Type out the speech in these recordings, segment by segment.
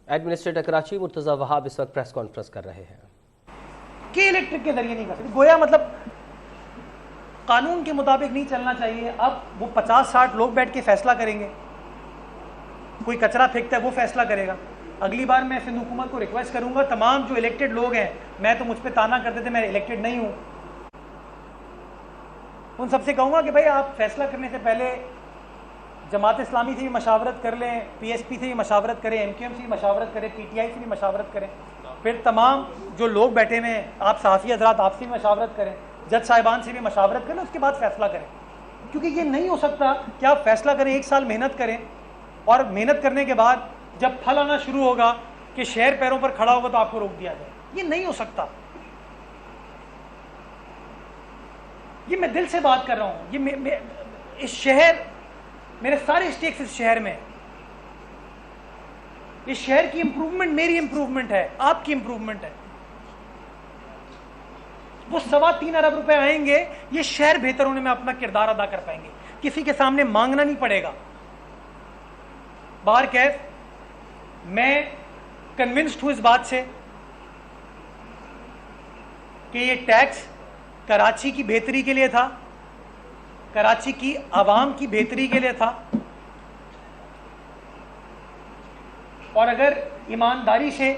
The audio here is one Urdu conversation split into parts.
ایڈمنسٹریٹر کراچی مرتضی وہاب اس وقت پریس کانفرنس کر رہے ہیں کہ الیکٹرک کے ذریعے نہیں کر سکتے، گویا مطلب قانون کے مطابق نہیں چلنا چاہیے. اب وہ 50-60 لوگ بیٹھ کے فیصلہ کریں گے، کوئی کچرا پھینکتا ہے وہ فیصلہ کرے گا. اگلی بار میں سندھ حکومت کو ریکویسٹ کروں گا، تمام جو الیکٹڈ لوگ ہیں، میں تو مجھ پہ تانا کرتے تھے میں الیکٹڈ نہیں ہوں، ان سب سے کہوں گا کہ بھائی آپ فیصلہ کرنے سے پہلے جماعت اسلامی سے بھی مشاورت کر لیں، پی ایس پی سے بھی مشاورت کریں، ایم کیو ایم سے بھی مشاورت کریں، پی ٹی آئی سے بھی مشاورت کریں، پھر تمام جو لوگ بیٹھے ہوئے ہیں، آپ صحافی حضرات آپ سے بھی مشاورت کریں، جج صاحبان سے بھی مشاورت کریں، اس کے بعد فیصلہ کریں. کیونکہ یہ نہیں ہو سکتا کہ آپ فیصلہ کریں، 1 سال محنت کریں، اور محنت کرنے کے بعد جب پھل آنا شروع ہوگا کہ شہر پیروں پر کھڑا ہوگا تو آپ کو روک دیا جائے. یہ نہیں ہو سکتا. یہ میں دل سے بات کر رہا ہوں. یہ اس شہر، میرے سارے اسٹیکس اس شہر میں، اس شہر کی امپروومنٹ میری امپروومنٹ ہے، آپ کی امپروومنٹ ہے. وہ 3.25 ارب روپے آئیں گے، یہ شہر بہتر ہونے میں اپنا کردار ادا کر پائیں گے. کسی کے سامنے مانگنا نہیں پڑے گا. باہر کیف میں کنونسڈ ہوں اس بات سے کہ یہ ٹیکس کراچی کی بہتری کے لیے تھا، کراچی کی عوام کی بہتری کے لیے تھا. اور اگر ایمانداری سے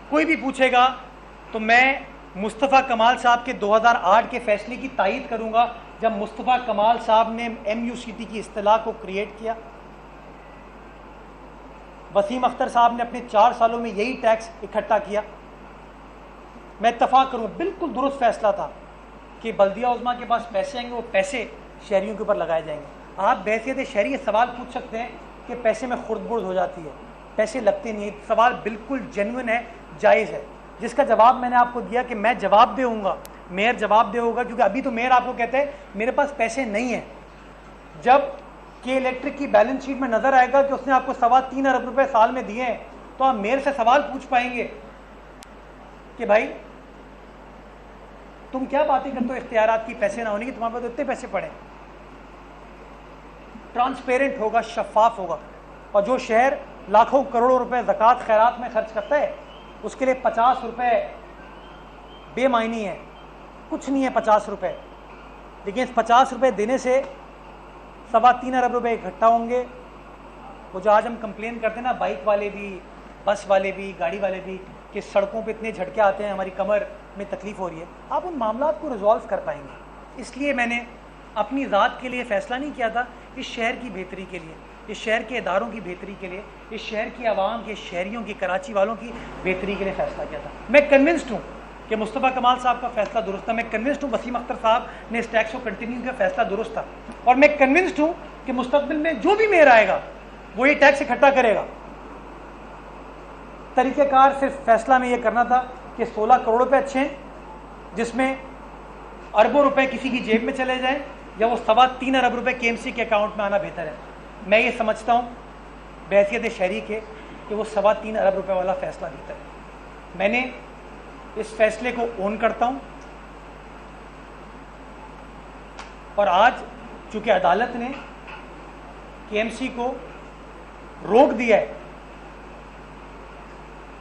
کوئی بھی پوچھے گا تو میں مصطفیٰ کمال صاحب کے 2008 کے فیصلے کی تائید کروں گا، جب مصطفیٰ کمال صاحب نے ایم یو سی ٹی کی اصطلاح کو کریٹ کیا. وسیم اختر صاحب نے اپنے 4 سالوں میں یہی ٹیکس اکٹھا کیا. میں اتفاق کروں، بالکل درست فیصلہ تھا کہ بلدیہ عظمیٰ کے پاس پیسے آئیں گے، وہ پیسے شہریوں کے اوپر لگائے جائیں گے. آپ بحیثیت شہری یہ سوال پوچھ سکتے ہیں کہ پیسے میں خرد برد ہو جاتی ہے، پیسے لگتے نہیں. سوال بالکل جینوئن ہے، جائز ہے، جس کا جواب میں نے آپ کو دیا کہ میں جواب دے ہوں گا، میئر جواب دے ہوگا. کیونکہ ابھی تو میئر آپ کو کہتے ہیں میرے پاس پیسے نہیں ہیں. جب کہ الیکٹرک کی بیلنس شیٹ میں نظر آئے گا کہ اس نے آپ کو 3.25 ارب روپے سال میں دیے ہیں، تو آپ میئر سے سوال پوچھ پائیں گے کہ بھائی تم کیا باتیں کرتے ہو اختیارات کی، پیسے نہ ہونے کی، تمہارے پاس تو اتنے پیسے پڑے. ٹرانسپیرنٹ ہوگا، شفاف ہوگا. اور جو شہر لاکھوں کروڑوں روپے زکوٰۃ خیرات میں خرچ کرتا ہے، اس کے لیے 50 روپے بے معنی ہے، کچھ نہیں ہے 50 روپے. لیکن اس 50 روپے دینے سے 3.25 ارب روپے اکٹھا ہوں گے. وہ جو آج ہم کمپلین کرتے ہیں نا، بائک والے بھی، بس والے بھی، گاڑی والے بھی، کہ سڑکوں پہ اتنے جھٹکے آتے ہیں، ہماری کمر میں تکلیف ہو رہی ہے، آپ ان معاملات کو ریزالو کر پائیں گے. اس لیے میں نے اپنی ذات کے لیے فیصلہ نہیں کیا تھا، اس شہر کی بہتری کے لیے، اس شہر کے اداروں کی بہتری کے لیے، اس شہر کی عوام کے، شہریوں کی، کراچی والوں کی بہتری کے لیے فیصلہ کیا تھا. میں کنونسڈ ہوں کہ مصطفیٰ کمال صاحب کا فیصلہ درست تھا. میں کنونسڈ ہوں وسیم اختر صاحب نے اس ٹیکس کو کنٹینیو کیا، فیصلہ درست تھا. اور میں کنونسڈ ہوں کہ مستقبل میں جو بھی میئر آئے گا وہ یہ ٹیکس اکٹھا کرے گا. طریقہ کار صرف فیصلہ میں یہ کرنا تھا کہ 16 کروڑ روپے اچھے ہیں، جس میں اربوں روپے کسی کی جیب میں چلے جائیں، یا وہ 3.25 ارب روپے کے ایم سی کے اکاؤنٹ میں آنا بہتر ہے. میں یہ سمجھتا ہوں بحیثیت شہری کے کہ وہ 3.25 ارب روپے والا فیصلہ بہتر ہے. میں نے اس فیصلے کو اون کرتا ہوں. اور آج چونکہ عدالت نے کے ایم سی کو روک دیا ہے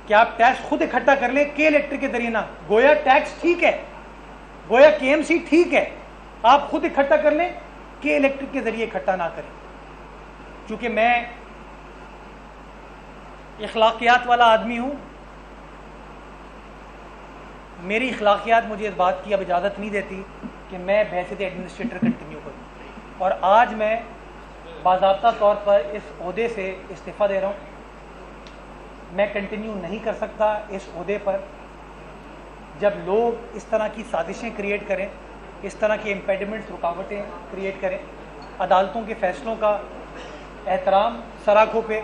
کہ آپ ٹیکس خود اکٹھا کر لیں، کے الیکٹرک کے ذریعے نہ، گویا ٹیکس ٹھیک ہے، گویا کے ایم سی ٹھیک ہے، آپ خود اکٹھا کر لیں، کے الیکٹرک کے ذریعے اکٹھا نہ کریں. چونکہ میں اخلاقیات والا آدمی ہوں، میری اخلاقیات مجھے اس بات کی اب اجازت نہیں دیتی کہ میں بحیثیت ایڈمنسٹریٹر کنٹینیو کروں. اور آج میں باضابطہ طور پر اس عہدے سے استعفیٰ دے رہا ہوں. میں کنٹینیو نہیں کر سکتا اس عہدے پر جب لوگ اس طرح کی سازشیں کریٹ کریں، اس طرح کی امپیڈمنٹس، رکاوٹیں کریٹ کریں. عدالتوں کے فیصلوں کا احترام سراخوں پہ،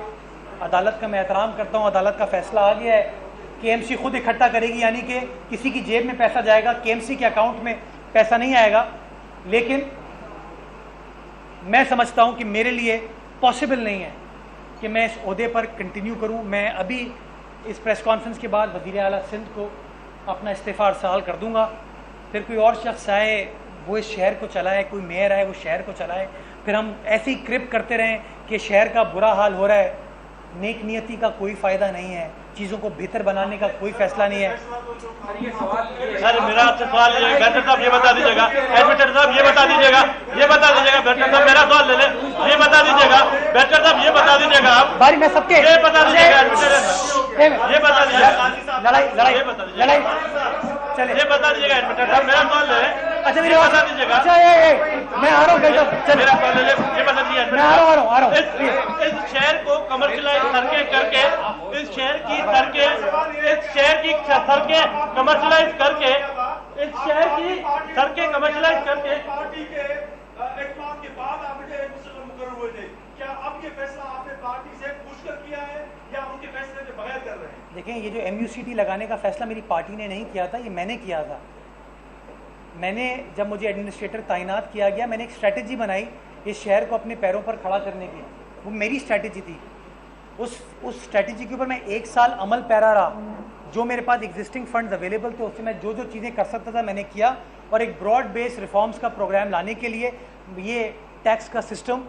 عدالت کا میں احترام کرتا ہوں. عدالت کا فیصلہ آ گیا ہے کہ ایم سی خود اکٹھا کرے گی، یعنی کہ کسی کی جیب میں پیسہ جائے گا، کے ایم سی کے اکاؤنٹ میں پیسہ نہیں آئے گا. لیکن میں سمجھتا ہوں کہ میرے لیے پاسبل نہیں ہے کہ میں اس عہدے پر کنٹینیو کروں. میں ابھی اس پریس کانفرنس کے بعد وزیر اعلیٰ سندھ کو اپنا استعفیٰ ارسال کر دوں گا. پھر کوئی اور شخص آئے وہ اس شہر کو چلائے، کوئی میئر آئے وہ شہر کو چلائے، پھر ہم ایسی کرپ کرتے رہیں کہ شہر کا برا حال ہو رہا ہے. نیک نیتی کا کوئی فائدہ نہیں ہے, چیزوں کو بہتر بنانے کا کوئی فیصلہ نہیں ہے. سر میرا آپ سے سوال یہ ہے, بیٹر صاحب یہ بتا دیجیے گا, ایڈمیٹر صاحب یہ بتا دیجیے گا, بیٹر صاحب میرا سوال لے لیں, یہ بتا دیجیے گا, بیٹر صاحب یہ بتا دیجیے گا, آپ بھائی میں سب کے یہ بتا دیجیے گا, ایڈمیٹر یہ بتا دیجیے گا, لڑائی چلے, یہ بتا دیجیے گا, ایڈمیٹر صاحب میرا سوال لے لیں, اچھا میری بتا دیجیے گا, میں آ رہا ہوں, میرا سوال لے لیں, یہ بتا دیجیے میں آ رہا ہوں. اس شہر کو کمرشلائز کر کے اس شہر کی سڑکیں کمرشلائز کر کے پارٹی کے اقدام کے بعد آپ مقرر ہوئے تھے, کیا اب یہ فیصلہ آپ نے پارٹی سے پوچھ کر کیا ہے یا ان کے فیصلے کے بغیر کر رہے ہیں؟ دیکھیں, یہ جو MUCT لگانے کا فیصلہ میری پارٹی نے نہیں کیا تھا, یہ میں نے کیا تھا. میں نے جب مجھے ایڈمنسٹریٹر تعینات کیا گیا, میں نے ایک اسٹریٹجی بنائی اس شہر کو اپنے پیروں پر کھڑا کرنے کی. وہ میری اسٹریٹجی تھی. اس اسٹریٹجی کے اوپر میں 1 سال عمل پیرا رہا. جو میرے پاس ایگزسٹنگ فنڈز اویلیبل تھے اس سے میں جو چیزیں کر سکتا تھا میں نے کیا, اور ایک براڈ بیس ریفارمز کا پروگرام لانے کے لیے یہ ٹیکس کا سسٹم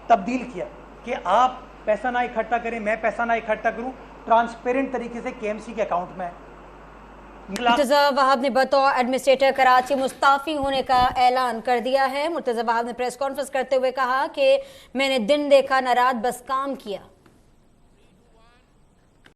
تبدیل کیا کہ آپ پیسہ نہ اکٹھا کریں, میں پیسہ نہ اکٹھا کروں, ٹرانسپیرنٹ طریقے سے KMC کے اکاؤنٹ میں. مرتضی وہاب نے بطور ایڈمنسٹریٹر کراچی مستعفی ہونے کا اعلان کر دیا ہے. مرتضی وہاب نے پریس کانفرنس کرتے ہوئے کہا کہ میں نے دن دیکھا نہ رات, بس کام کیا.